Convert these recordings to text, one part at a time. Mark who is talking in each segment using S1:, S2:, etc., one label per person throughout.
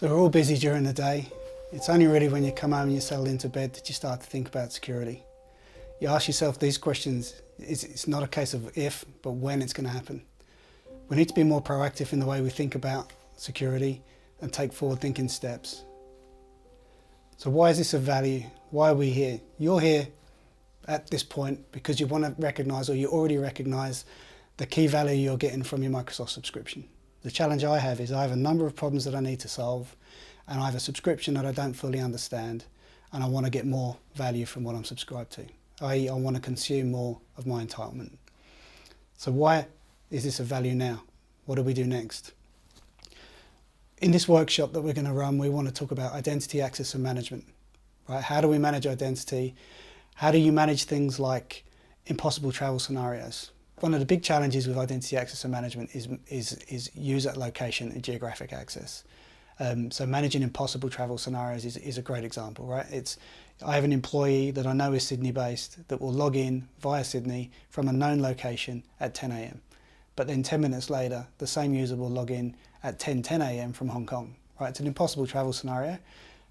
S1: So we're all busy during the day. It's only really when you come home and you settle into bed that you start to think about security. You ask yourself these questions. It's not a case of if, but when it's going to happen. We need to be more proactive in the way we think about security and take forward-thinking steps. So why is this of value? Why are we here? You're here at this point because you want to recognise, or you already recognise, the key value you're getting from your Microsoft subscription. The challenge I have is I have a number of problems that I need to solve, and I have a subscription that I don't fully understand, and I want to get more value from what I'm subscribed to, i.e. I want to consume more of my entitlement. So why is this of value now? What do we do next? In this workshop that we're going to run, we want to talk about identity access and management. Right? How do we manage identity? How do you manage things like impossible travel scenarios? One of the big challenges with identity access and management is user location and geographic access. So managing impossible travel scenarios is a great example, right? I have an employee that I know is Sydney based that will log in via Sydney from a known location at 10 AM. But then 10 minutes later, the same user will log in at 10 AM from Hong Kong, right? It's an impossible travel scenario,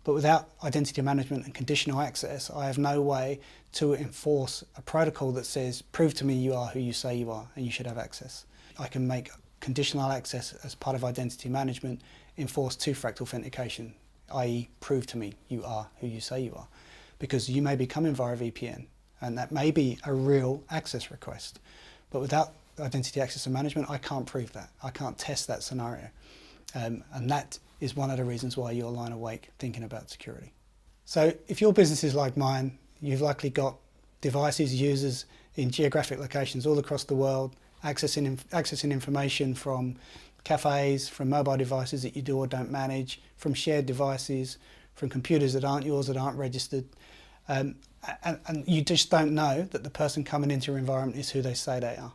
S1: but without identity management and conditional access, I have no way to enforce a protocol that says, prove to me you are who you say you are and you should have access. I can make conditional access as part of identity management enforce two-factor authentication, i.e. prove to me you are who you say you are. Because you may be coming via VPN and that may be a real access request. But without identity access and management, I can't prove that. I can't test that scenario. And that is one of the reasons why you're lying awake thinking about security. So if your business is like mine, you've likely got devices, users in geographic locations all across the world, accessing information from cafes, from mobile devices that you do or don't manage, from shared devices, from computers that aren't yours, that aren't registered. And you just don't know that the person coming into your environment is who they say they are.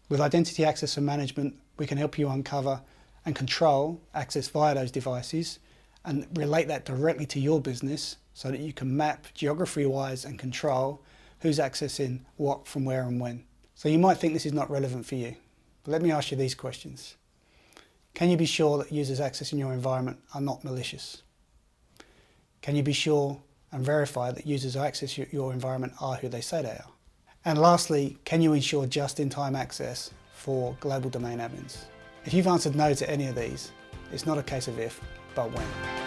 S1: With identity access and management, we can help you uncover and control access via those devices and relate that directly to your business so that you can map geography-wise and control who's accessing what from where and when. So you might think this is not relevant for you, but let me ask you these questions. Can you be sure that users accessing your environment are not malicious? Can you be sure and verify that users who access your environment are who they say they are? And lastly, can you ensure just-in-time access for global domain admins? If you've answered no to any of these, it's not a case of if, but when.